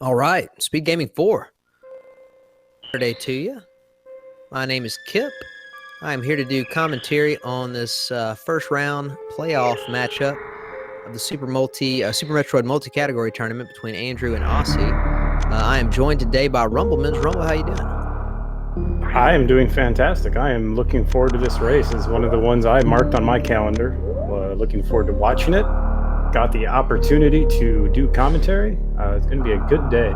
All right, Speed Gaming 4. Saturday to you. My name is Kip. I am here to do commentary on this first round playoff matchup of the Super Metroid multi-category tournament between Andrew and Osse. I am joined today by Rumblemans. Rumble, how you doing? I am doing fantastic. I am looking forward to this race. It's one of the ones I marked on my calendar. Looking forward to watching it. Got the opportunity to do commentary. It's going to be a good day.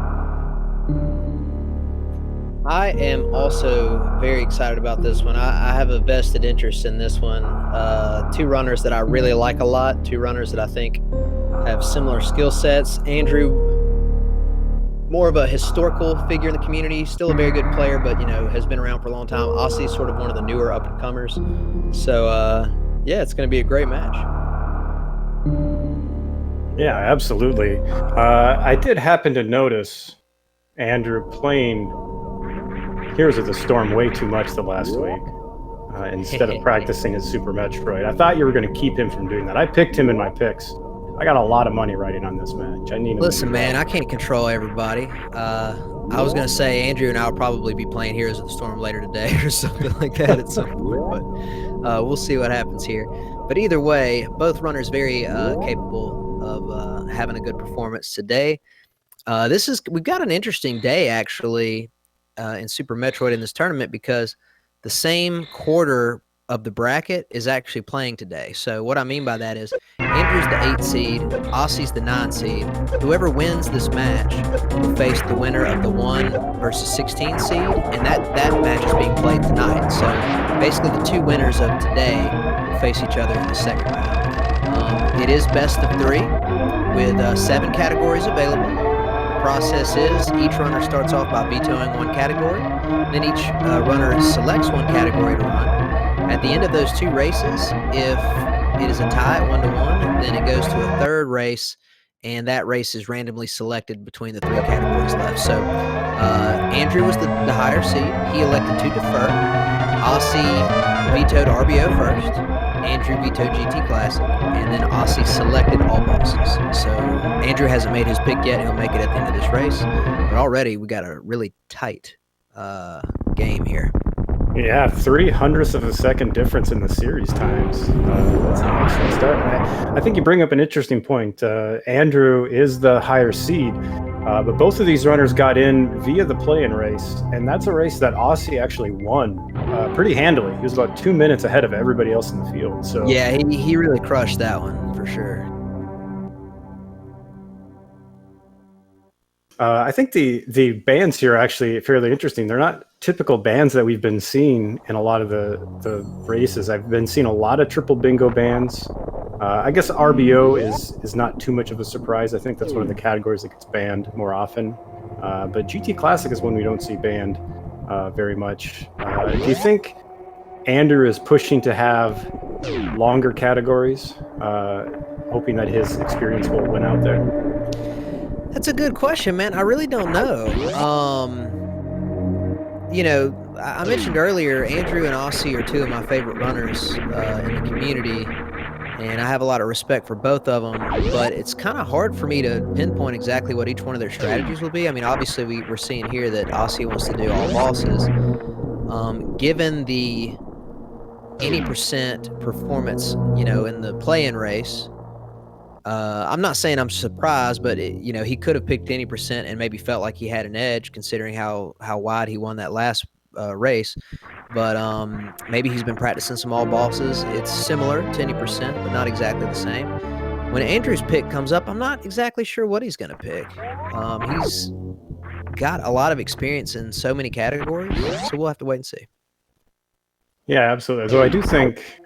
I am also very excited about this one. I have a vested interest in this one. Two runners that I really like a lot. Two runners that I think have similar skill sets. Andrew, more of a historical figure in the community, still a very good player, but has been around for a long time. Osse is sort of one of the newer up and comers. So yeah, it's going to be a great match. Yeah, absolutely. I did happen to notice Andrew playing Heroes of the Storm way too much the last week instead of practicing his Super Metroid. I thought you were going to keep him from doing that. I picked him in my picks. I got a lot of money riding on this match. I need him. Listen, man, I can't control everybody. I was going to say Andrew and I will probably be playing Heroes of the Storm later today or something like that at some point, but we'll see what happens here. But either way, both runners very capable of having a good performance today. We've got an interesting day, actually, in Super Metroid in this tournament because the same quarter of the bracket is actually playing today. So what I mean by that is Andrew's the 8 seed, Osse's the 9 seed. Whoever wins this match will face the winner of the 1 versus 16 seed, and that match is being played tonight. So basically the two winners of today will face each other in the second round. It is best of 3 with 7 categories available. Process is each runner starts off by vetoing one category, then each runner selects one category to run. At the end of those 2 races, if it is a tie at 1-1, then it goes to a third race, and that race is randomly selected between the 3 categories left. So Andrew was the higher seed. He elected to defer. Osse vetoed RBO first. Andrew vetoed GT Classic, and then Osse selected all bosses. So Andrew hasn't made his pick yet. He'll make it at the end of this race. But already we got a really tight game here. Yeah, 0.03 of a second difference in the series times. That's an excellent start. I think you bring up an interesting point. Andrew is the higher seed, but both of these runners got in via the play-in race, and that's a race that Osse actually won pretty handily. He was about 2 minutes ahead of everybody else in the field. So yeah, he really crushed that one for sure. I think the bands here are actually fairly interesting. They're not typical bands that we've been seeing in a lot of the races. I've been seeing a lot of triple bingo bands. I guess RBO is not too much of a surprise. I think that's one of the categories that gets banned more often. But GT Classic is one we don't see banned very much. Do you think Andrew is pushing to have longer categories, hoping that his experience will win out there? That's a good question, man. I really don't know. I mentioned earlier, Andrew and Osse are 2 of my favorite runners in the community, and I have a lot of respect for both of them, but it's kind of hard for me to pinpoint exactly what each one of their strategies will be. I mean, obviously, we're seeing here that Osse wants to do all bosses. Given the 80% performance, in the play-in race, I'm not saying I'm surprised, but he could have picked 80% and maybe felt like he had an edge considering how wide he won that last race. But maybe he's been practicing some all bosses. It's similar to 80%, but not exactly the same. When Andrew's pick comes up, I'm not exactly sure what he's going to pick. He's got a lot of experience in so many categories, so we'll have to wait and see. Yeah, absolutely. So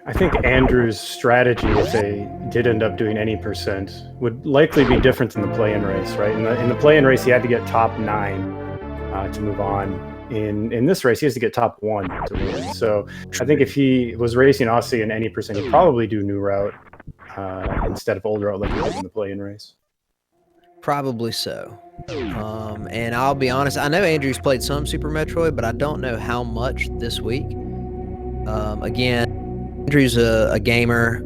I think Andrew's strategy, if they did end up doing any percent, would likely be different in the play-in race, right? In the play-in race, he had to get top 9 to move on. In this race, he has to get top 1 to win. So I think if he was racing Osse in any percent, he'd probably do new route instead of old route like he did in the play-in race. Probably so. And I'll be honest, I know Andrew's played some Super Metroid, but I don't know how much this week. Again, Andrew's a gamer,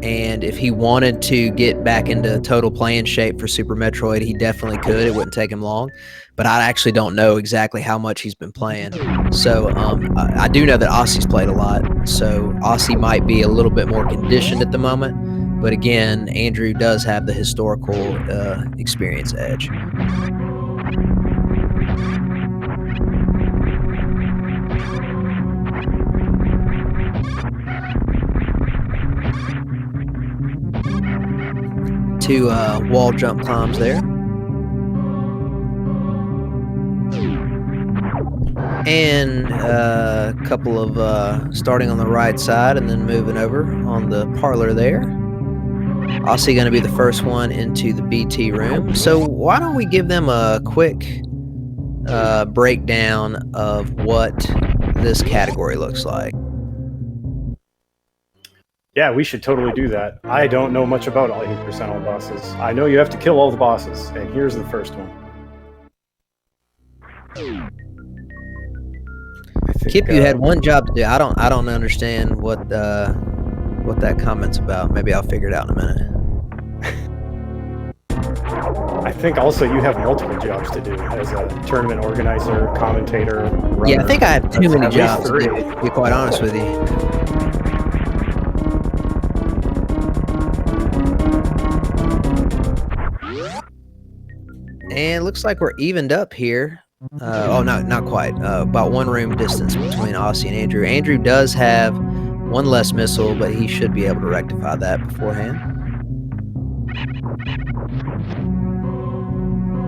and if he wanted to get back into total playing shape for Super Metroid, he definitely could. It wouldn't take him long, but I actually don't know exactly how much he's been playing. So I do know that Osse's played a lot, so Osse might be a little bit more conditioned at the moment, but again, Andrew does have the historical experience edge. Two wall jump climbs there. And a couple of starting on the right side and then moving over on the parlor there. Osse going to be the first one into the BT room. So why don't we give them a quick breakdown of what this category looks like? Yeah, we should totally do that. I don't know much about all 80% all bosses. I know you have to kill all the bosses, and here's the first one. Kip, you had one job to do. I don't understand what that comment's about. Maybe I'll figure it out in a minute. I think also you have multiple jobs to do as a tournament organizer, commentator, runner. Yeah, I think I have too many jobs to do, to be quite honest with you. And looks like we're evened up here. Oh, no, not quite. About one room distance between Osse and Andrew. Andrew does have one less missile, but he should be able to rectify that beforehand.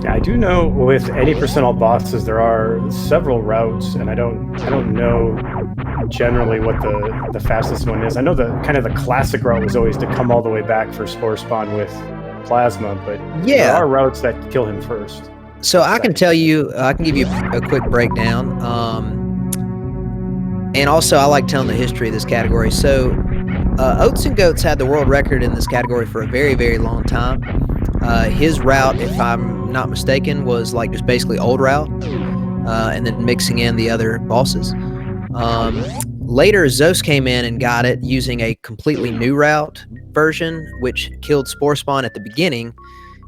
Yeah, I do know with 80% all bosses there are several routes, and I don't know generally what the fastest one is. I know the kind of the classic route was always to come all the way back for Spore Spawn with Plasma, but yeah, there are routes that kill him first. So I can tell you, I can give you a quick breakdown. And also I like telling the history of this category. So Oats and Goats had the world record in this category for a very, very long time. His route, if I'm not mistaken, was like just basically old route, and then mixing in the other bosses. Later, Zos came in and got it using a completely new route version, which killed Spore Spawn at the beginning,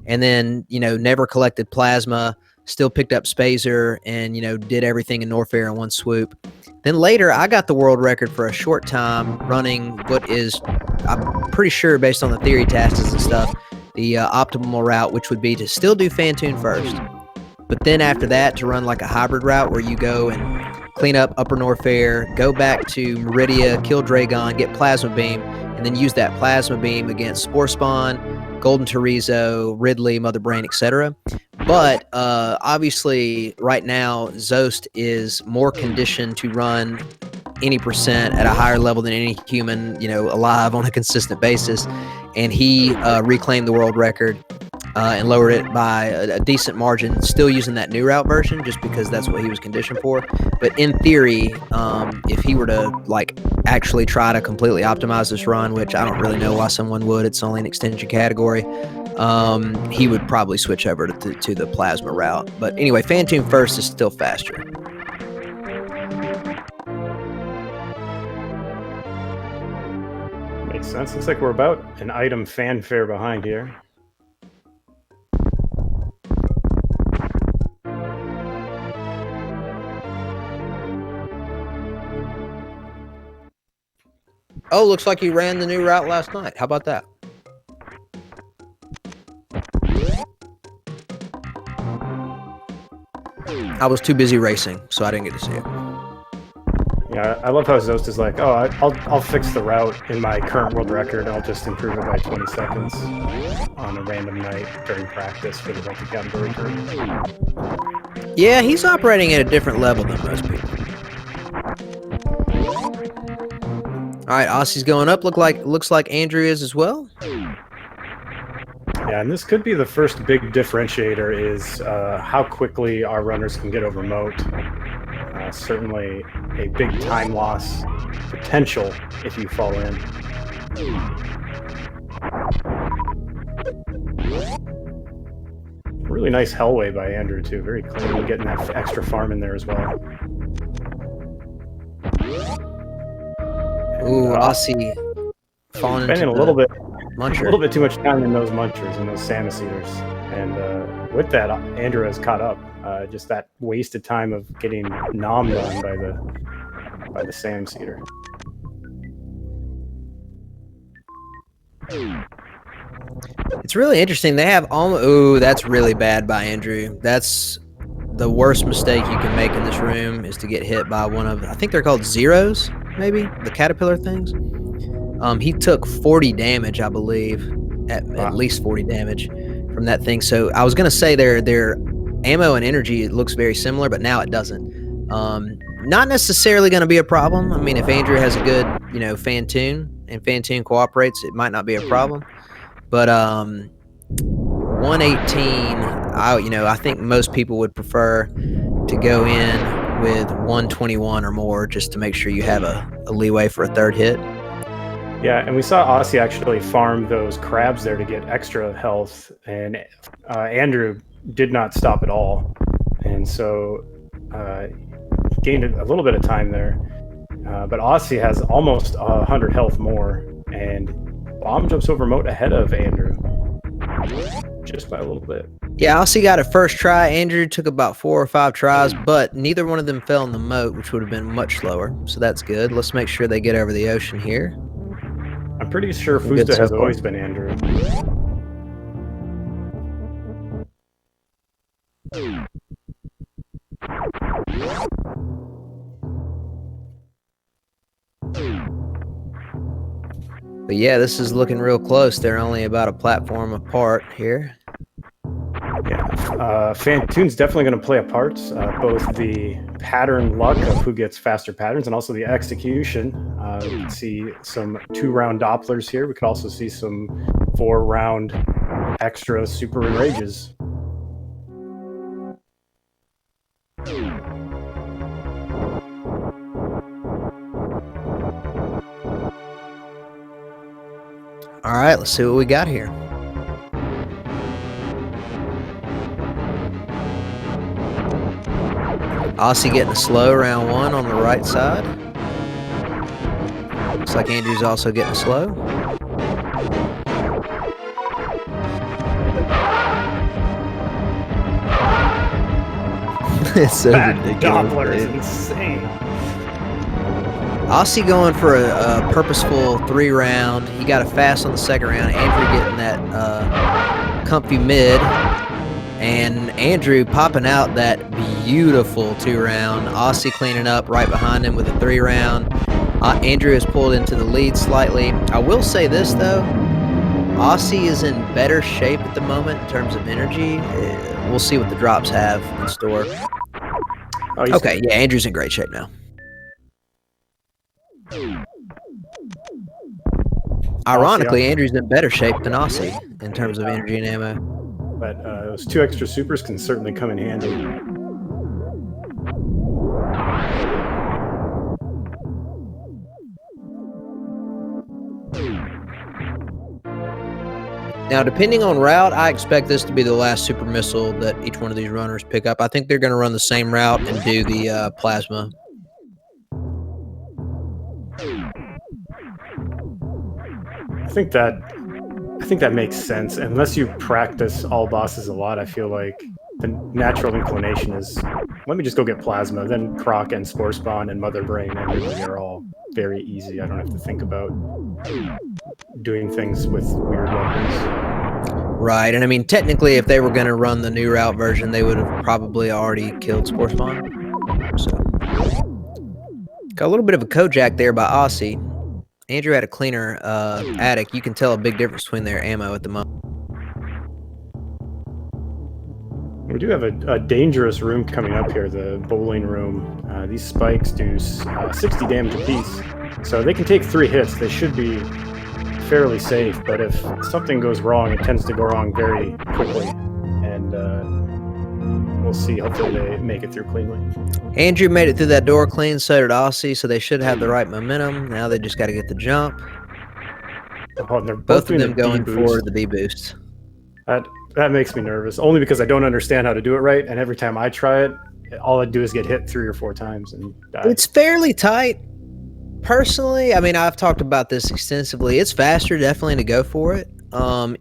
and then, you know, never collected Plasma, still picked up Spazer, and, you know, did everything in Norfair in one swoop. Then later, I got the world record for a short time running what is, I'm pretty sure based on the theory tasks and stuff, the optimal route, which would be to still do Phantoon first, but then after that to run like a hybrid route where you go and clean up Upper Norfair, go back to Meridia, kill Dragon, get Plasma Beam, and then use that Plasma Beam against Spore Spawn, Golden Terizo, Ridley, Mother Brain, etc. But obviously, right now, Zost is more conditioned to run any percent at a higher level than any human, you know, alive on a consistent basis, and he reclaimed the world record and lowered it by a decent margin, still using that new route version just because that's what he was conditioned for. But in theory, if he were to like actually try to completely optimize this run, which I don't really know why someone would, it's only an extension category, he would probably switch over to the Plasma route. But anyway, Phantoon first is still faster. Makes sense. Looks like we're about an item fanfare behind here. Oh, looks like you ran the new route last night. How about that? I was too busy racing, so I didn't get to see it. Yeah, I love how Zost is like, oh, I'll fix the route in my current world record. I'll just improve it by 20 seconds on a random night during practice for the multi-category group. Yeah, he's operating at a different level than most people. All right, Osse's going up. Looks like Andrew is as well. Yeah, and this could be the first big differentiator is how quickly our runners can get over moat. Certainly a big time loss potential if you fall in. Really nice Hellway by Andrew too. Very clean, getting that extra farm in there as well. Ooh, Osse falling Spending into a little bit Muncher. A little bit too much time in those munchers and those Samus eaters. And with that, Andrew has caught up. Just that wasted time of getting nommed on by the Samus eater. It's really interesting. They have almost. Ooh, that's really bad by Andrew. That's the worst mistake you can make in this room is to get hit by one of. I think they're called zeros, maybe the caterpillar things. He took 40 damage, I believe, at least 40 damage from that thing. So I was gonna say their ammo and energy, it looks very similar, but now it doesn't. Not necessarily going to be a problem. I mean, if Andrew has a good, Fantoon and Fantoon cooperates, it might not be a problem. But 118, I think most people would prefer to go in with 121 or more just to make sure you have a leeway for a third hit. Yeah, and we saw Osse actually farm those crabs there to get extra health, and Andrew did not stop at all, and so gained a little bit of time there. But Osse has almost 100 health more, and Bomb jumps over moat ahead of Andrew, just by a little bit. Yeah, Osse got it first try. Andrew took about 4 or 5 tries, but neither one of them fell in the moat, which would have been much slower. So that's good. Let's make sure they get over the ocean here. I'm pretty sure Fusta has always been Andrew. But yeah, this is looking real close. They're only about a platform apart here. Yeah, Fantoon's definitely going to play a part. Both the pattern luck of who gets faster patterns and also the execution. We can see some 2-round Dopplers here. We could also see some 4-round extra super enrages. All right, let's see what we got here. Osse getting a slow round 1 on the right side. Looks like Andrew's also getting a slow. It's so ridiculous. Doppler is insane. Osse going for a purposeful 3-round. He got a fast on the second round. Andrew getting that comfy mid. And Andrew popping out that beautiful 2-round. Osse cleaning up right behind him with a 3-round. Andrew has pulled into the lead slightly. I will say this, though. Osse is in better shape at the moment in terms of energy. We'll see what the drops have in store. Okay, yeah, Andrew's in great shape now. Ironically, Andrew's in better shape than Osse in terms of energy and ammo. But those 2 extra supers can certainly come in handy. Now, depending on route, I expect this to be the last super missile that each one of these runners pick up. I think they're going to run the same route and do the plasma. I think that makes sense. Unless you practice all bosses a lot, I feel like the natural inclination is, let me just go get plasma, then Croc and Spore Spawn and Mother Brain and everything are all very easy. I don't have to think about doing things with weird weapons. Right, and I mean, technically, if they were going to run the new route version, they would have probably already killed Spore Spawn. So, got a little bit of a Kojak there by Osse. Andrew had a cleaner attic. You can tell a big difference between their ammo at the moment. We do have a dangerous room coming up here, the bowling room. These spikes do 60 damage apiece, so they can take 3 hits. They should be fairly safe, but if something goes wrong, it tends to go wrong very quickly, and we'll see. Hopefully they make it through cleanly. Andrew made it through that door clean, so did Osse, so they should have the right momentum. Now they just got to get the jump. Oh, and they're both of them going for the B boost. That makes me nervous, only because I don't understand how to do it right, and every time I try it, all I do is get hit 3 or 4 times and die. It's fairly tight. Personally, I mean, I've talked about this extensively. It's faster, definitely, to go for it.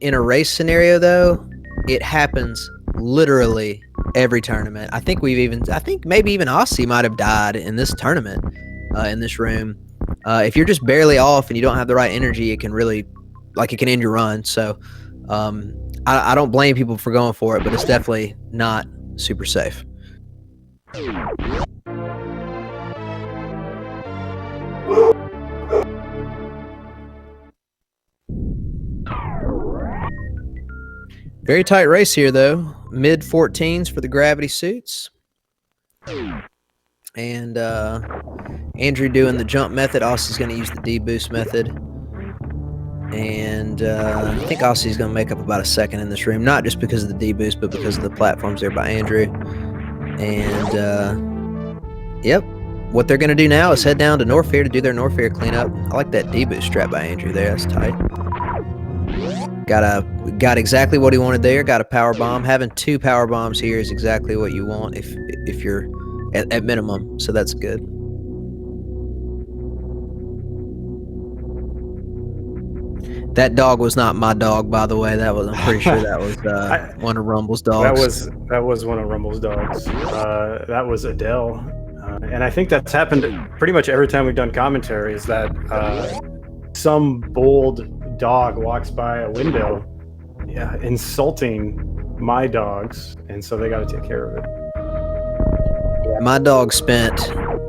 In a race scenario, though, it happens literally every tournament. I think maybe even Osse might have died in this tournament, in this room. If you're just barely off and you don't have the right energy, it can really, it can end your run. So, I don't blame people for going for it, but it's definitely not super safe. Very tight race here, though. Mid 14s for the gravity suits. And Andrew doing the jump method. Osse's going to use the D-boost method. And I think Osse's going to make up about a second in this room. Not just because of the D-boost, but because of the platforms there by Andrew. And, yep. What they're going to do now is head down to Norfair to do their Norfair cleanup. I like that D-boost strap by Andrew there. That's tight. Got exactly what he wanted there. Got a power bomb. Having 2 power bombs here is exactly what you want if you're at minimum. So that's good. That dog was not my dog, by the way. I'm pretty sure that was one of Rumble's dogs. That was one of Rumble's dogs. That was Adele, and I think that's happened pretty much every time we've done commentary. Is that some bold dog walks by a window, insulting my dogs, and so they got to take care of it. My dog spent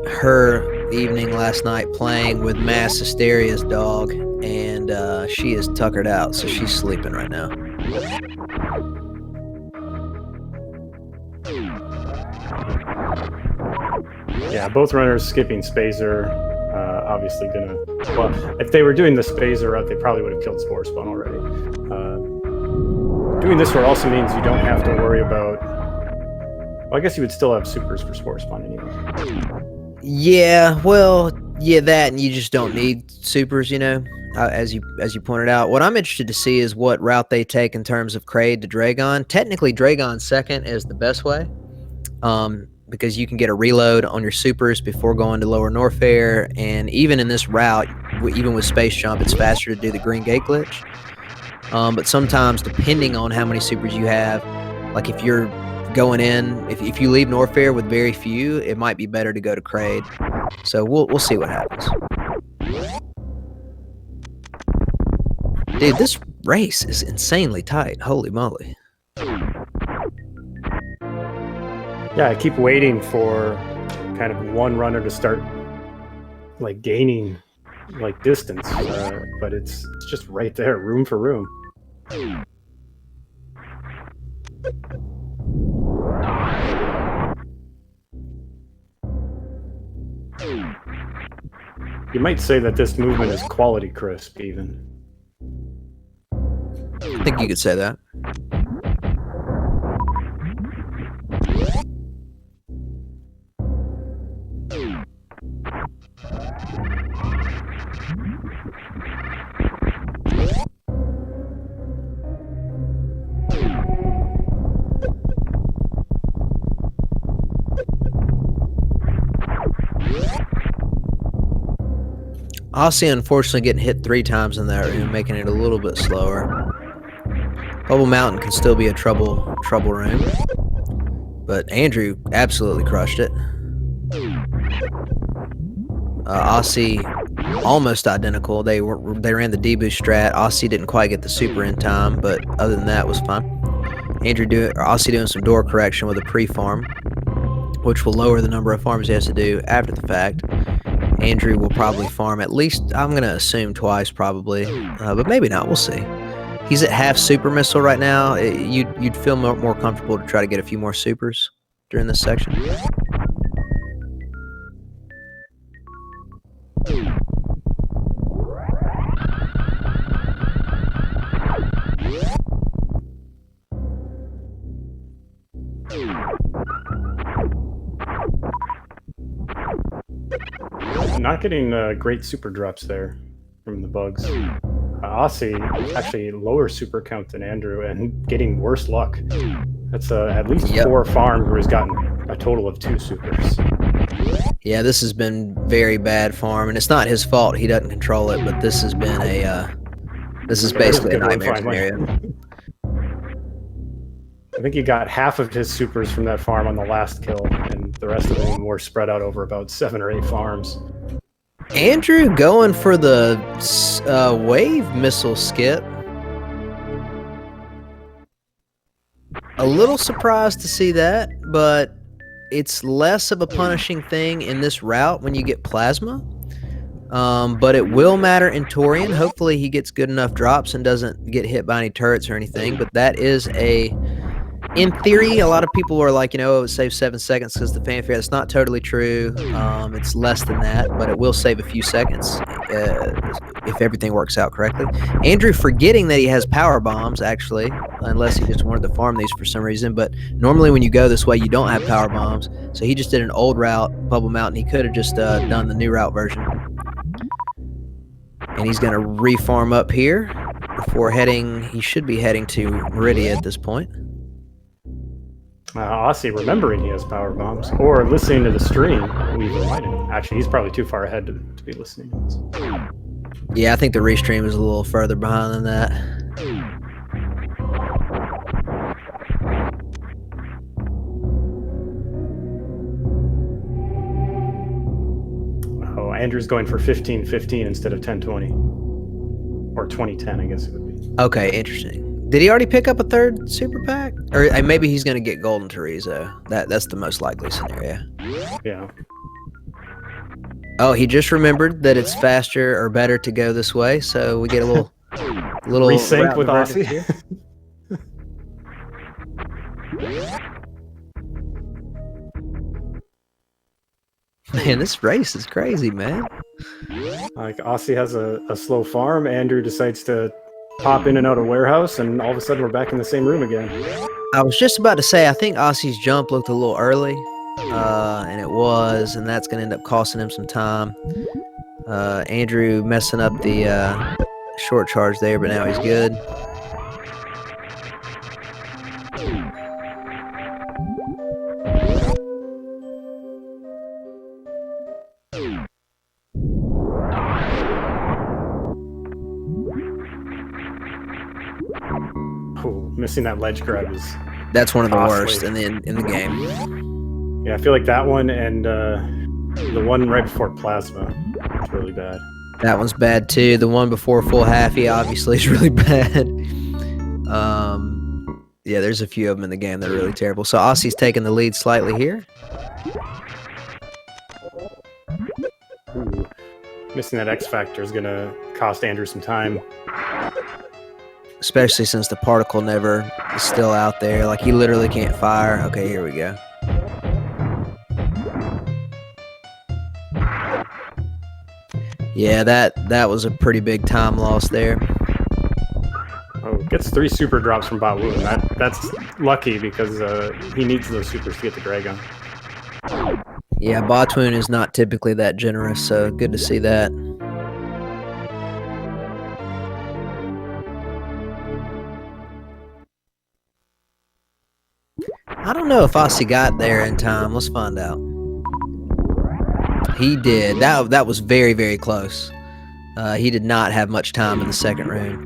her evening last night playing with Mass Hysteria's dog, and she is tuckered out, so she's sleeping right now. Yeah, both runners skipping Spazer. Obviously gonna, well, if they were doing the Spazer route, they probably would have killed Spore Spawn already. Doing this route also means you don't have to worry about, well, I guess you would still have supers for Spore Spawn anyway. Yeah, well, yeah, that, and you just don't need supers, as you pointed out. What I'm interested to see is what route they take in terms of Kraid to Dragon. Technically, Dragon second is the best way. Because you can get a reload on your supers before going to lower Norfair, and even in this route, even with Space Jump, it's faster to do the green gate glitch. But sometimes, depending on how many supers you have, like if you're going in, if you leave Norfair with very few, it might be better to go to Kraid. So we'll see what happens. Dude, this race is insanely tight. Holy moly. Yeah, I keep waiting for kind of one runner to start gaining distance, but it's just right there, room for room. You might say that this movement is quality crisp, even. I think you could say that. Osse unfortunately getting hit 3 times in that room, making it a little bit slower. Bubble Mountain can still be a trouble room, but Andrew absolutely crushed it. Osse almost identical. They ran the D-boost strat. Osse didn't quite get the super in time, but other than that, it was fine. Osse doing some door correction with a pre-farm, which will lower the number of farms he has to do after the fact. Andrew will probably farm at least, I'm going to assume twice probably, but maybe not. We'll see. He's at half super missile right now. You'd feel more comfortable to try to get a few more supers during this section. Not getting great super drops there from the bugs. Osse actually lower super count than Andrew and getting worse luck. That's at least 4 farms where he's gotten a total of 2 supers. Yeah, this has been very bad farm, and it's not his fault. He doesn't control it, but this has been this is basically a nightmare scenario. I think he got half of his supers from that farm on the last kill, and the rest of them were spread out over about 7 or 8 farms. Andrew going for the wave missile skip. A little surprised to see that, but it's less of a punishing thing in this route when you get plasma. But it will matter in Torian. Hopefully he gets good enough drops and doesn't get hit by any turrets or anything. But that is in theory, a lot of people are like, you know, it would save 7 seconds because the fanfare. That's not totally true. It's less than that, but it will save a few seconds if everything works out correctly. Andrew forgetting that he has power bombs, actually, unless he just wanted to farm these for some reason. But normally when you go this way, you don't have power bombs. So he just did an old route, Bubble Mountain. He could have just done the new route version. And he's going to reform up here before heading. He should be heading to Meridia at this point. Osse remembering he has power bombs, or listening to the stream, we reminded him. Actually, he's probably too far ahead to be listening. Yeah, I think the restream is a little further behind than that. Oh, Andrew's going for 15-15 instead of 10-20. Or 20-10, I guess it would be. Okay, interesting. Did he already pick up a third super pack? Or maybe he's going to get Golden Teresa. That's the most likely scenario. Yeah. Oh, he just remembered that it's faster or better to go this way, so we get a little resync with Osse. Man, this race is crazy, man. Like, Osse has a slow farm. Andrew decides to pop in and out of warehouse, and all of a sudden we're back in the same room again. I was just about to say, I think Osse's jump looked a little early, and it was, and that's going to end up costing him some time. Andrew messing up the short charge there, but now he's good. Oh, missing that ledge grab is that's one of the costly. worst in the game. Yeah, I feel like that one and the one right before plasma is really bad. That one's bad too. The one before full halfy obviously is really bad. Yeah, there's a few of them in the game that are really terrible. So Osse's taking the lead slightly here. Ooh. Missing that X factor is gonna cost Andrew some time. Especially since the particle never is still out there. Like, he literally can't fire. Okay, here we go. Yeah, that was a pretty big time loss there. Oh, gets 3 super drops from Bot Woon. That's lucky because he needs those supers to get the Dragon. Yeah, Botwoon is not typically that generous, so good to see that. I don't know if Osse got there in time. Let's find out. He did. That was very, very close. He did not have much time in the second room.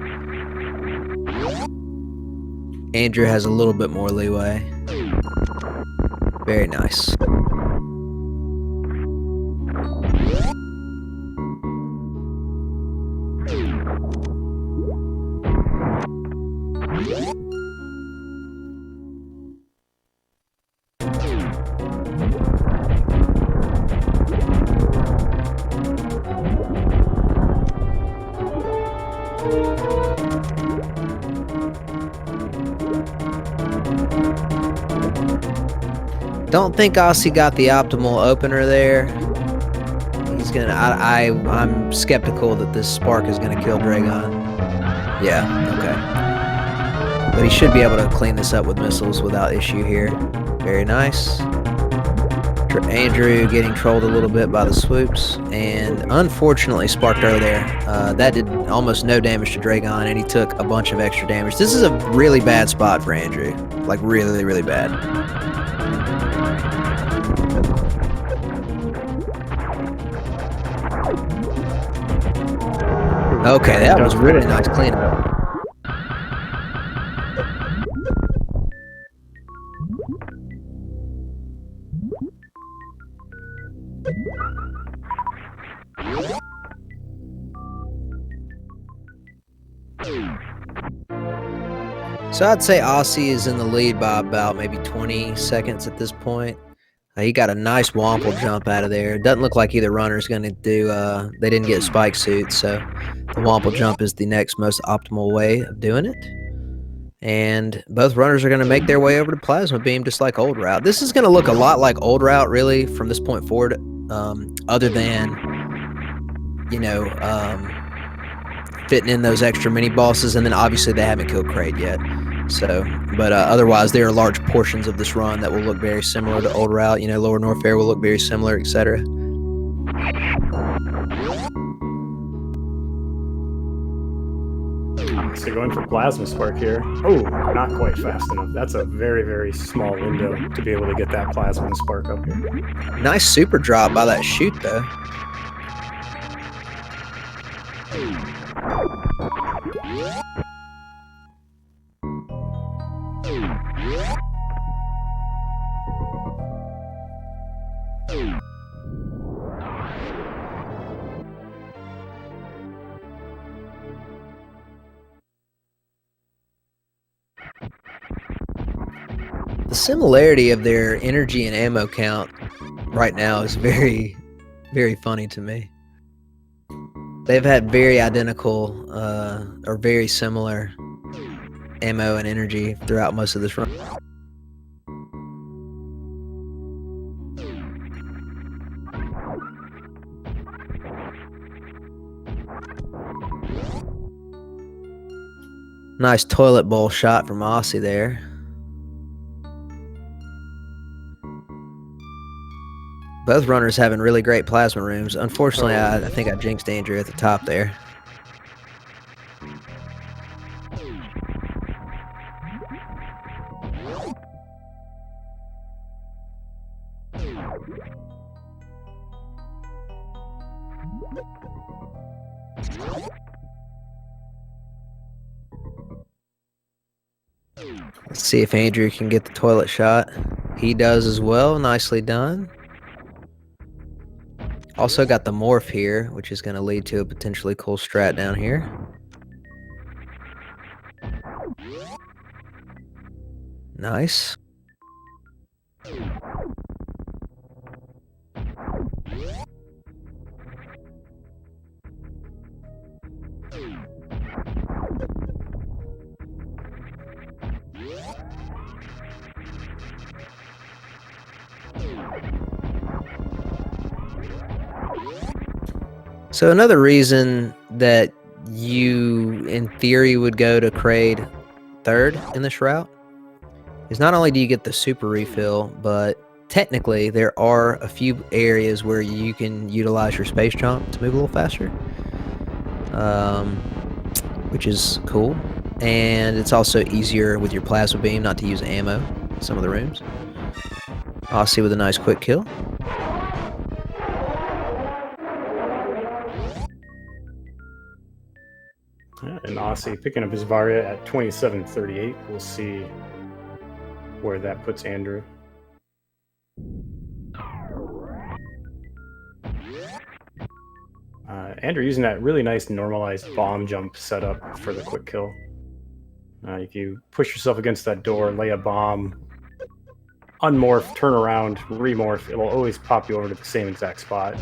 Andrew has a little bit more leeway. Very nice. Don't think Osse got the optimal opener there. He's gonna. I'm skeptical that this spark is gonna kill Dragon. Yeah. Okay. But he should be able to clean this up with missiles without issue here. Very nice. Andrew getting trolled a little bit by the swoops, and unfortunately sparked early there. That did almost no damage to Dragon, and he took a bunch of extra damage. This is a really bad spot for Andrew. Like, really, really bad. Okay, that was Don't really finish. nice cleanup. So I'd say Osse is in the lead by about maybe 20 seconds at this point. He got a nice womple jump out of there. It doesn't look like either runner's going to do, they didn't get spike suits, so the womple jump is the next most optimal way of doing it. And both runners are going to make their way over to Plasma Beam just like Old Route. This is going to look a lot like Old Route, really, from this point forward, other than, you know, fitting in those extra mini bosses, and then obviously they haven't killed Kraid yet. So, but otherwise, there are large portions of this run that will look very similar to Old Route. You know, Lower North Fair will look very similar, etc. So going for Plasma Spark here. Oh, not quite fast enough. That's a very, very small window to be able to get that Plasma Spark up here. Nice super drop by that chute, though. The similarity of their energy and ammo count right now is very, very funny to me. They've had very identical or very similar ammo and energy throughout most of this run. Nice toilet bowl shot from Osse there. Both runners having really great plasma rooms. Unfortunately, I think I jinxed Andrew at the top there. Let's see if Andrew can get the toilet shot. He does as well. Nicely done. Also got the morph here, which is going to lead to a potentially cool strat down here. Nice. So another reason that you, in theory, would go to Kraid third in this route is not only do you get the super refill, but technically there are a few areas where you can utilize your space jump to move a little faster, which is cool. And it's also easier with your plasma beam not to use ammo in some of the rooms. Osse with a nice quick kill. And Osse picking up his Varia at 27:38. We'll see where that puts Andrew. Andrew using that really nice normalized bomb jump setup for the quick kill. If you push yourself against that door, lay a bomb, unmorph, turn around, remorph, it will always pop you over to the same exact spot,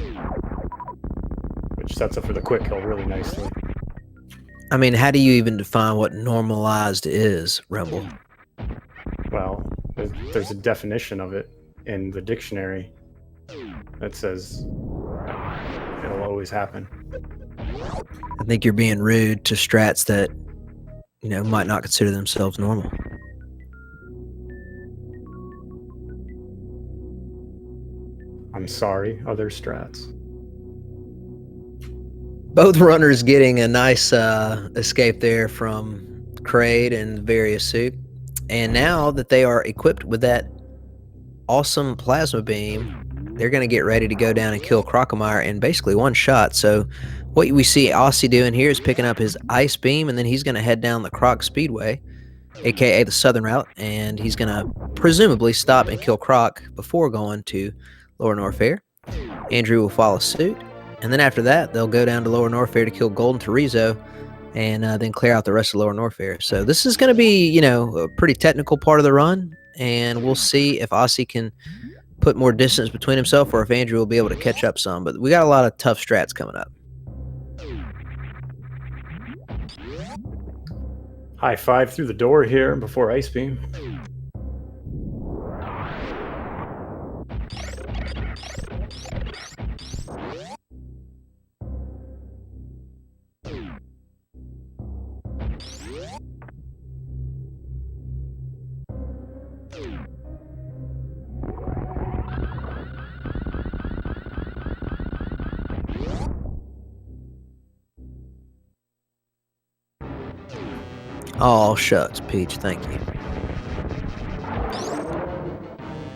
which sets up for the quick kill really nicely. I mean, how do you even define what normalized is, Rumble? Well, there's a definition of it in the dictionary that says it'll always happen. I think you're being rude to strats that, you know, might not consider themselves normal. I'm sorry, other strats. Both runners getting a nice escape there from Kraid and various suit. And now that they are equipped with that awesome plasma beam, they're going to get ready to go down and kill Crocomire in basically one shot. So what we see Osse doing here is picking up his Ice Beam, and then he's going to head down the Croc Speedway, aka the Southern Route, and he's going to presumably stop and kill Croc before going to Lower Norfair. Andrew will follow suit, and then after that, they'll go down to Lower Norfair to kill Golden Torizo, and then clear out the rest of Lower Norfair. So this is going to be, you know, a pretty technical part of the run, and we'll see if Osse can put more distance between himself or if Andrew will be able to catch up some. But we got a lot of tough strats coming up. High five through the door here before Ice Beam. Oh, shucks, Peach, thank you.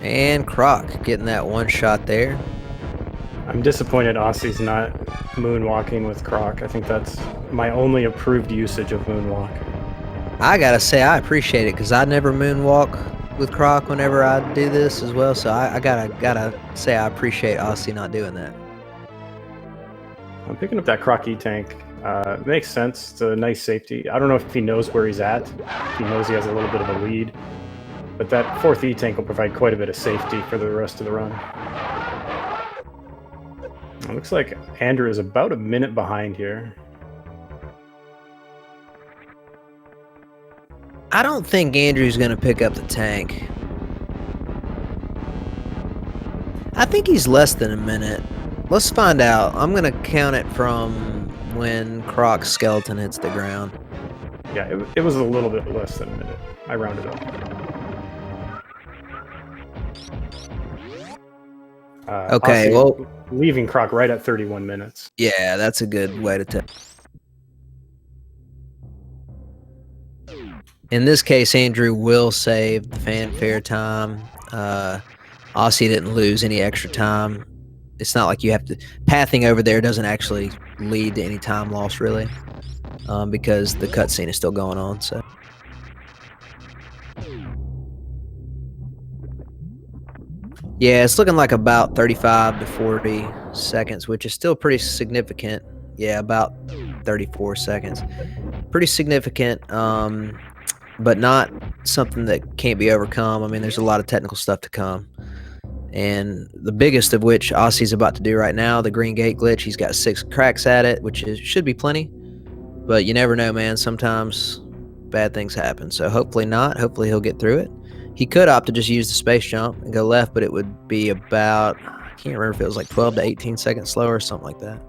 And Croc getting that one shot there. I'm disappointed Osse's not moonwalking with Croc. I think that's my only approved usage of moonwalk. I gotta say, I appreciate it, because I never moonwalk with Croc whenever I do this as well, so I gotta say I appreciate Osse not doing that. I'm picking up that Croc E-Tank. It makes sense. It's a nice safety. I don't know if he knows where he's at. If he knows he has a little bit of a lead. But that fourth E-Tank will provide quite a bit of safety for the rest of the run. It looks like Andrew is about a minute behind here. I don't think Andrew's going to pick up the tank. I think he's less than a minute. Let's find out. I'm going to count it from when Croc's skeleton hits the ground. Yeah, it was a little bit less than a minute. I rounded up. Okay, Osse well, leaving Croc right at 31 minutes. Yeah, that's a good way to tell. In this case, Andrew will save the fanfare time. Osse didn't lose any extra time. It's not like you have to... Pathing over there doesn't actually lead to any time loss, really, because the cutscene is still going on, so... Yeah, it's looking like about 35 to 40 seconds, which is still pretty significant. Yeah, about 34 seconds. Pretty significant, but not something that can't be overcome. I mean, there's a lot of technical stuff to come. And the biggest of which Osse's about to do right now, the green gate glitch. He's got 6 cracks at it, which should be plenty. But you never know, man. Sometimes bad things happen. So hopefully not. Hopefully he'll get through it. He could opt to just use the space jump and go left, but it would be about, I can't remember if it was like 12 to 18 seconds slower or something like that.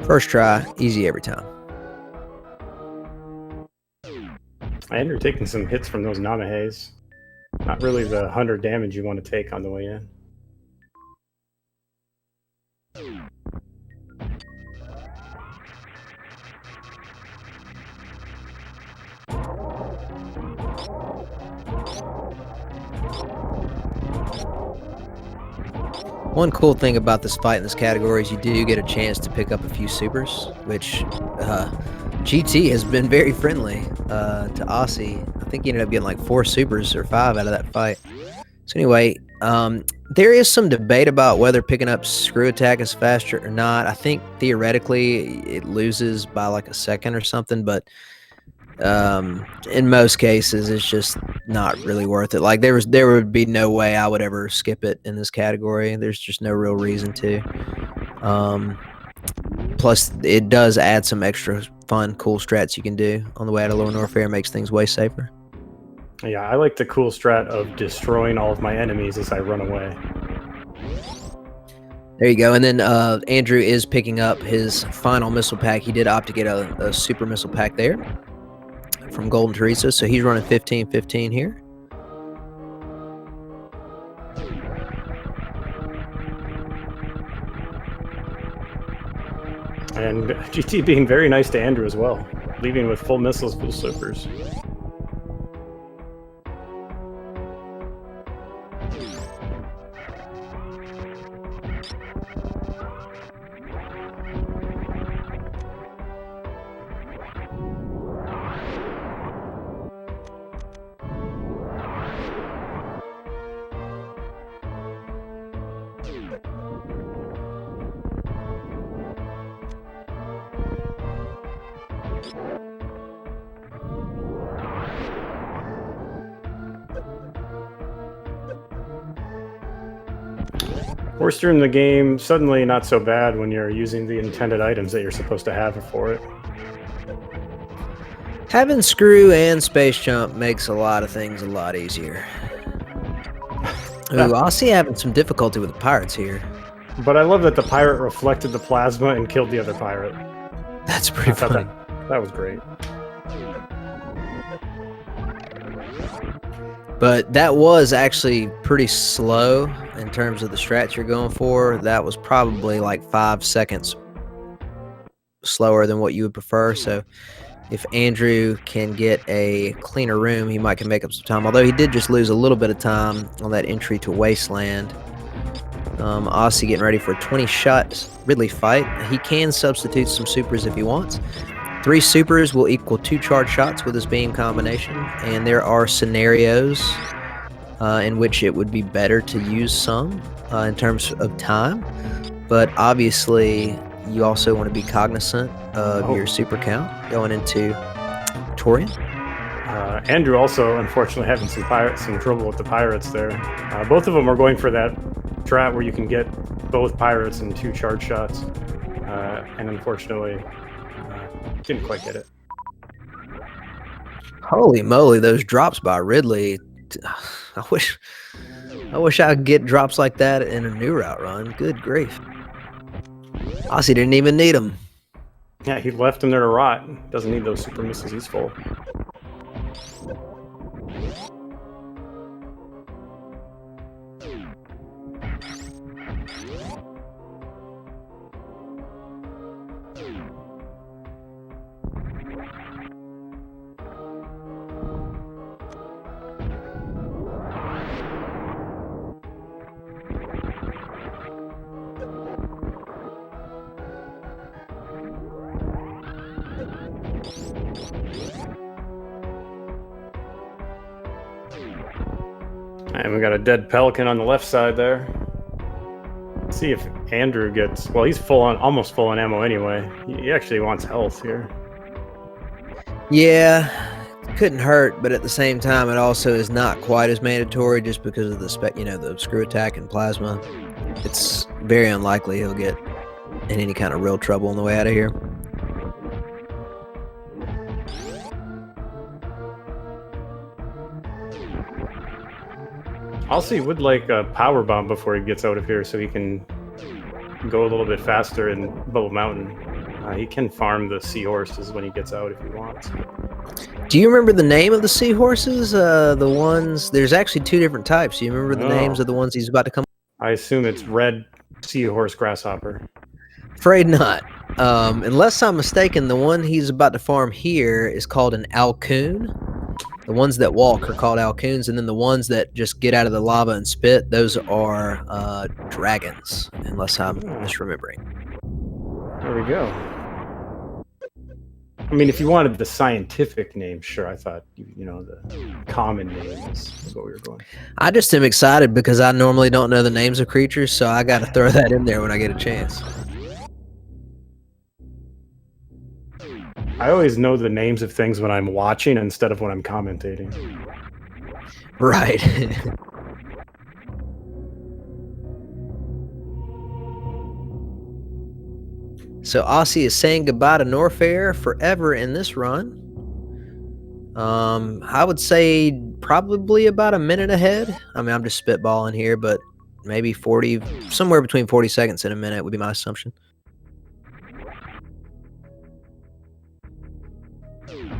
First try, easy every time. Andrew taking some hits from those Namahes. Not really the 100 damage you want to take on the way in. One cool thing about this fight in this category is you do get a chance to pick up a few supers, which GT has been very friendly to Osse. I think he ended up getting like 4 supers or 5 out of that fight. So anyway, there is some debate about whether picking up screw attack is faster or not. I think theoretically it loses by like a second or something, but in most cases it's just not really worth it. Like there would be no way I would ever skip it in this category. There's just no real reason to. Plus it does add some extra fun, cool strats you can do on the way out of Lower Norfair. Makes things way safer. Yeah, I like the cool strat of destroying all of my enemies as I run away. There you go. And then Andrew is picking up his final missile pack. He did opt to get a super missile pack there from Golden Torizo, so he's running 15-15 here. And GT being very nice to Andrew as well, leaving with full missiles, full slippers. Worst room in the game, suddenly not so bad when you're using the intended items that you're supposed to have for it. Having screw and space jump makes a lot of things a lot easier. Ooh, Osse having some difficulty with the pirates here. But I love that the pirate reflected the plasma and killed the other pirate. That's pretty funny. That was great. But that was actually pretty slow in terms of the strats you're going for. That was probably like 5 seconds slower than what you would prefer. So if Andrew can get a cleaner room, he might can make up some time. Although he did just lose a little bit of time on that entry to Wasteland. Osse getting ready for a 20-shot Ridley fight. He can substitute some supers if he wants. 3 supers will equal 2 charge shots with his beam combination, and there are scenarios in which it would be better to use some in terms of time, but obviously you also want to be cognizant of your super count going into Torian. Andrew also, unfortunately, having some trouble with the pirates there. Both of them are going for that strat where you can get both pirates in 2 charge shots, and unfortunately didn't quite get it. Holy moly, those drops by Ridley. I wish I could get drops like that in a new route run. Good grief. Osse didn't even need them. Yeah, he left him there to rot. Doesn't need those super missiles. He's full. And we got a dead pelican on the left side there. Let's see if Andrew gets... Well, he's almost full on ammo anyway. He actually wants health here. Yeah, couldn't hurt, but at the same time, it also is not quite as mandatory just because of the the screw attack and plasma. It's very unlikely he'll get in any kind of real trouble on the way out of here. Osse would like a power bomb before he gets out of here so he can go a little bit faster in Bubble Mountain. He can farm the seahorses when he gets out if he wants. Do you remember the name of the seahorses? The ones... There's actually 2 different types. Do you remember the names of the ones he's about to come? I assume it's red seahorse grasshopper. Afraid not. Unless I'm mistaken, the one he's about to farm here is called an alcoon. The ones that walk are called alcoons, and then the ones that just get out of the lava and spit, those are dragons, unless I'm misremembering. There we go. I mean, if you wanted the scientific name, sure, I thought, the common name is what we were going. I just am excited because I normally don't know the names of creatures, so I got to throw that in there when I get a chance. I always know the names of things when I'm watching instead of when I'm commentating. Right. So Osse is saying goodbye to Norfair forever in this run. I would say probably about a minute ahead. I mean, I'm just spitballing here, but maybe 40, somewhere between 40 seconds and a minute would be my assumption.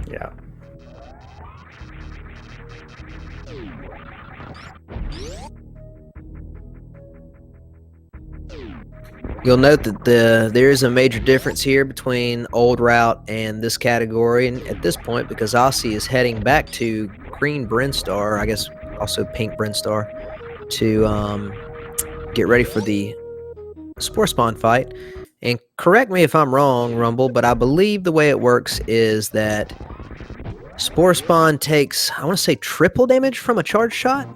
Yeah. You'll note that there is a major difference here between old route and this category, and at this point, because Osse is heading back to green Brinstar, I guess also pink Brinstar, to get ready for the Spore Spawn fight. And correct me if I'm wrong, Rumble, but I believe the way it works is that Spore Spawn takes, I want to say, triple damage from a charge shot.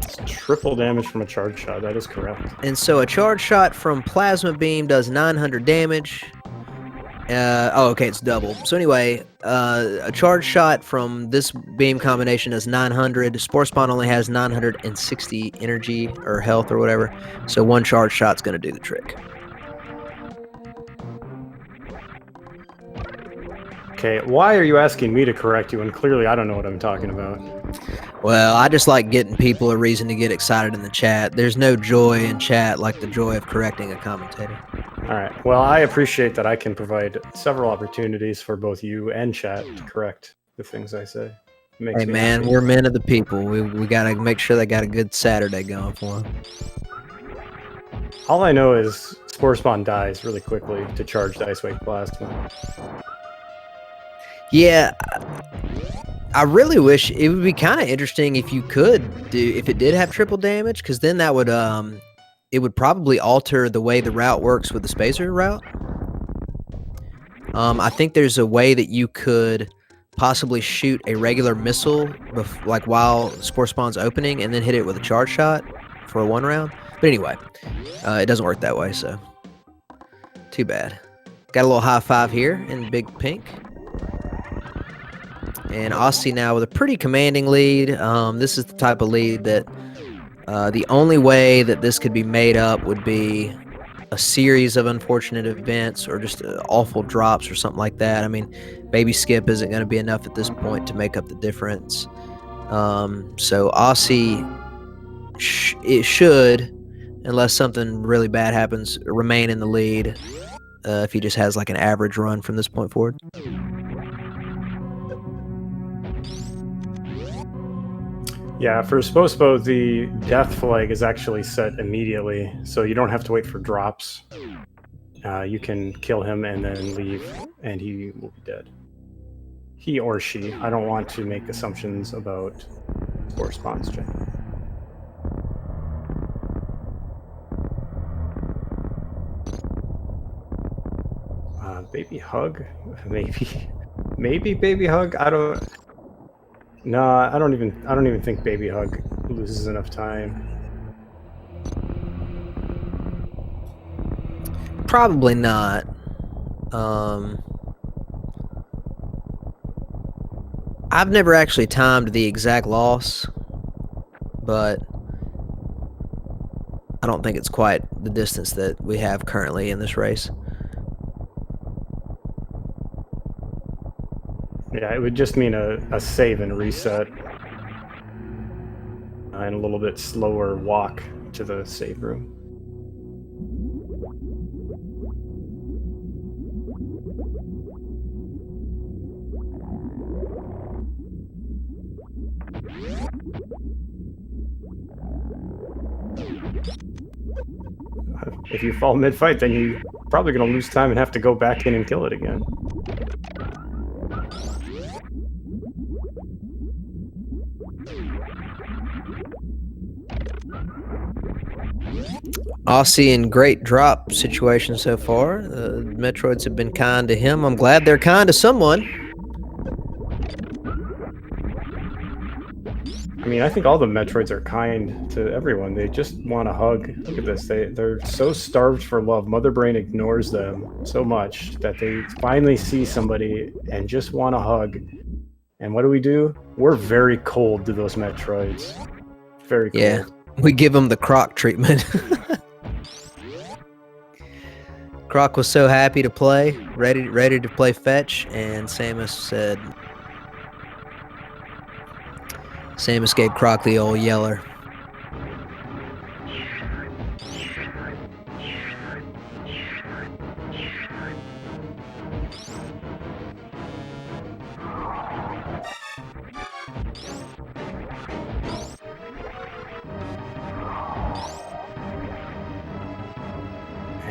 It's triple damage from a charge shot. That is correct. And so a charge shot from Plasma Beam does 900 damage. Okay, it's double. So anyway, a charge shot from this beam combination is 900. Spore Spawn only has 960 energy or health or whatever. So one charge shot's going to do the trick. Okay, why are you asking me to correct you when clearly I don't know what I'm talking about? Well, I just like getting people a reason to get excited in the chat. There's no joy in chat like the joy of correcting a commentator. All right. Well, I appreciate that I can provide several opportunities for both you and chat to correct the things I say. Hey, man, we're men of the people. We got to make sure they got a good Saturday going for them. All I know is Spore Spawn dies really quickly to charged Ice Wave Plasma. Yeah, I really wish it would be kind of interesting if you could do, if it did have triple damage, because then that would it would probably alter the way the route works with the spacer route. I think there's a way that you could possibly shoot a regular missile like while Spore Spawn's opening and then hit it with a charge shot for a 1 round. But anyway, it doesn't work that way, so too bad. Got a little high five here in big pink. And Osse now with a pretty commanding lead. This is the type of lead that the only way that this could be made up would be a series of unfortunate events or just awful drops or something like that. I mean, baby skip isn't going to be enough at this point to make up the difference. So Osse, it should, unless something really bad happens, remain in the lead if he just has like an average run from this point forward. Yeah, for Spospo, the death flag is actually set immediately, so you don't have to wait for drops. You can kill him and then leave, and he will be dead. He or she. I don't want to make assumptions about Spore Spawn's gen. Baby hug? Maybe baby hug? I don't... No, I don't even think Baby Hug loses enough time. Probably not. I've never actually timed the exact loss, but I don't think it's quite the distance that we have currently in this race. Yeah, it would just mean a save and reset. And a little bit slower walk to the save room. If you fall mid-fight, then you're probably going to lose time and have to go back in and kill it again. Osse in great drop situation so far. The Metroids have been kind to him. I'm glad they're kind to someone. I mean, I think all the Metroids are kind to everyone. They just want a hug. Look at this. They're so starved for love. Mother Brain ignores them so much that they finally see somebody and just want a hug. And what do? We're very cold to those Metroids. Very cold. Yeah, we give them the Croc treatment. Croc was so happy to play, ready to play fetch, and Samus gave Croc the old yeller.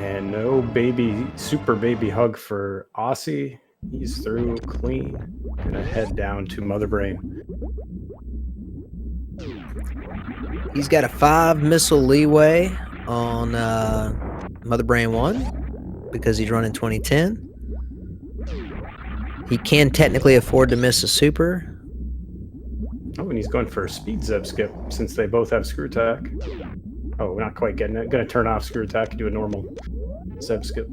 And no super baby hug for Osse. He's through clean. Gonna head down to Mother Brain. He's got a 5 missile leeway on Mother Brain 1 because he's running 2010. He can technically afford to miss a super. Oh, and he's going for a speed zeb skip since they both have screw attack. Oh, we're not quite getting it. Gonna turn off screw attack and do a normal zeb skip.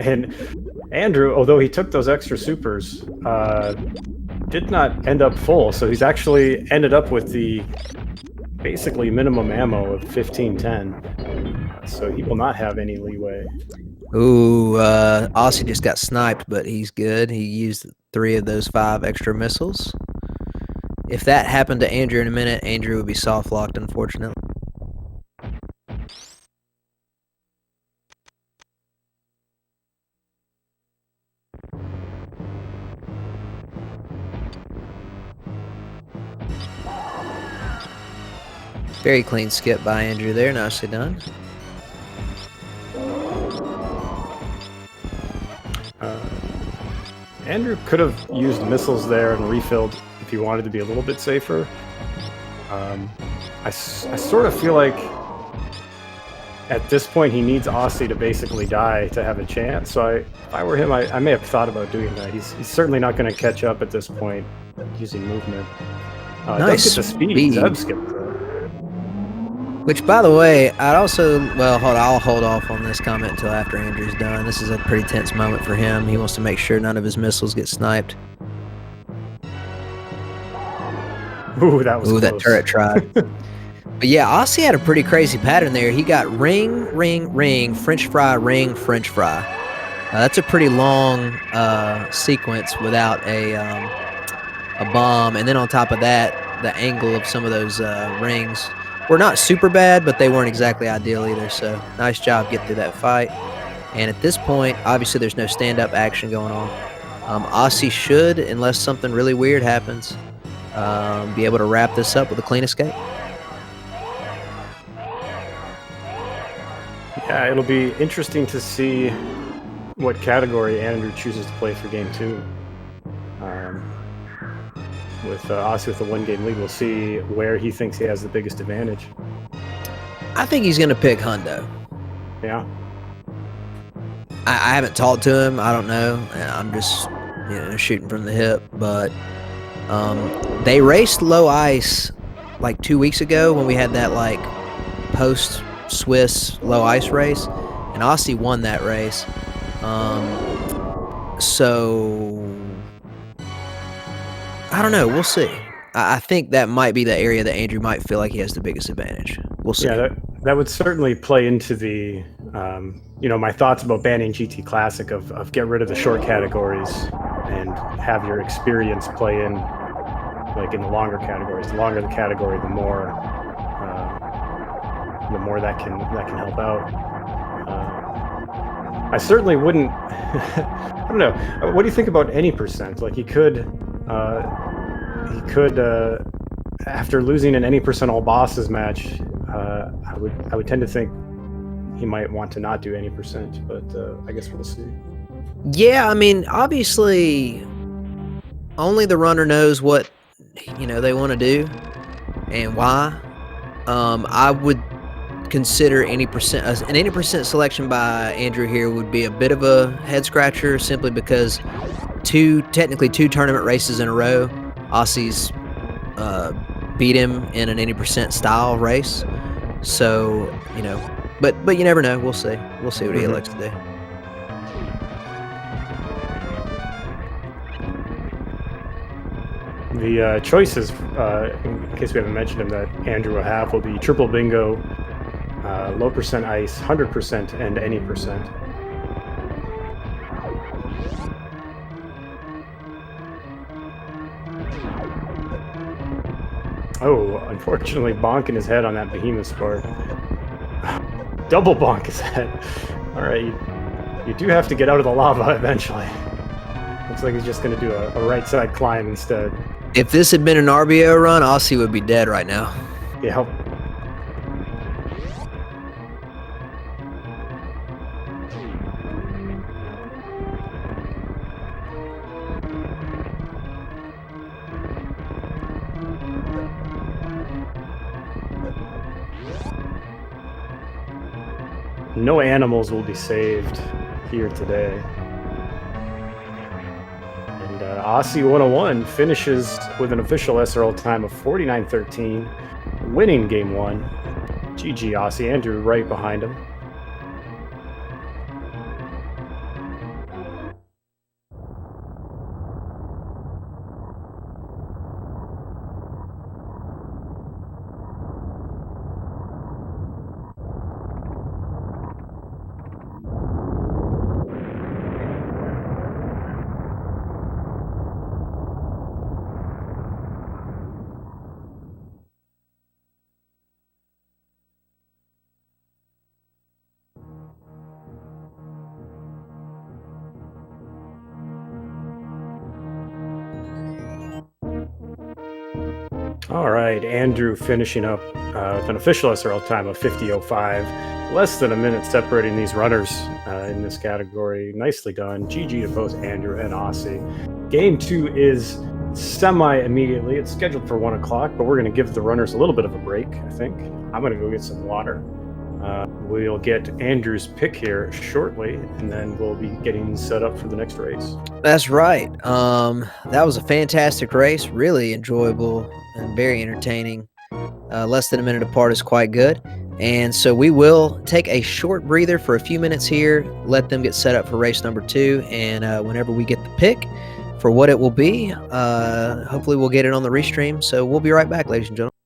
And Andrew, although he took those extra supers, did not end up full. So he's actually ended up with the basically minimum ammo of 1510. So he will not have any leeway. Ooh, Osse just got sniped, but he's good. He used 3 of those 5 extra missiles. If that happened to Andrew in a minute, Andrew would be soft locked, unfortunately. Very clean skip by Andrew there, nicely done. Andrew could have used missiles there and refilled if he wanted to be a little bit safer. I sort of feel like at this point he needs Osse to basically die to have a chance. So if I were him, I may have thought about doing that. He's certainly not going to catch up at this point using movement. Nice does get the speed zeb skip though. Which, by the way, I'd also, well, I'll hold off on this comment until after Andrew's done. This is a pretty tense moment for him. He wants to make sure none of his missiles get sniped. Ooh, that was close. That turret tried. But yeah, Osse had a pretty crazy pattern there. He got ring, ring, ring, French fry, ring, French fry. That's a pretty long sequence without a bomb. And then on top of that, the angle of some of those rings were not super bad, but they weren't exactly ideal either. So nice job getting through that fight. And at this point, obviously there's no stand-up action going on. Osse should, unless something really weird happens, be able to wrap this up with a clean escape. Yeah, it'll be interesting to see what category Andrew chooses to play for game 2. With Osse with a 1-game lead, we'll see where he thinks he has the biggest advantage. I think he's going to pick Hundo. Yeah. I haven't talked to him. I don't know. I'm just shooting from the hip. But they raced low ice like 2 weeks ago when we had that like post-Swiss low ice race, and Osse won that race. So I don't know. We'll see. I think that might be the area that Andrew might feel like he has the biggest advantage. We'll see. Yeah, that would certainly play into the, my thoughts about banning GT Classic of get rid of the short categories and have your experience play in, like in the longer categories. The longer the category, the more that can help out. I certainly wouldn't. I don't know. What do you think about any percent? Like he could, after losing an any percent all bosses match, I would tend to think he might want to not do any percent, but I guess we'll see. Yeah, I mean, obviously, only the runner knows what they want to do and why. I would consider an 80% selection by Andrew here would be a bit of a head scratcher, simply because technically two tournament races in a row, Osse's beat him in an 80% style race. So but you never know. We'll see. We'll see what he elects to do. The choices, in case we haven't mentioned them, that Andrew will have will be triple bingo, low percent ice, 100%, and any percent. Oh, unfortunately, bonking his head on that behemoth spark. Double bonk his head. All right, you do have to get out of the lava eventually. Looks like he's just going to do a right side climb instead. If this had been an RBO run, Osse would be dead right now. Yeah. No animals will be saved here today. And Osse101 finishes with an official SRL time of 49:13, winning game 1. GG Osse, Andrew right behind him. All right, Andrew finishing up with an official SRL time of 50:05. Less than a minute separating these runners in this category. Nicely done. GG to both Andrew and Osse. Game 2 is semi-immediately. It's scheduled for 1 o'clock, but we're going to give the runners a little bit of a break, I think. I'm going to go get some water. We'll get Andrew's pick here shortly, and then we'll be getting set up for the next race. That's right. That was a fantastic race, really enjoyable and very entertaining. Less than a minute apart is quite good. And so we will take a short breather for a few minutes here, let them get set up for race number 2, and whenever we get the pick for what it will be, hopefully we'll get it on the restream. So we'll be right back, ladies and gentlemen.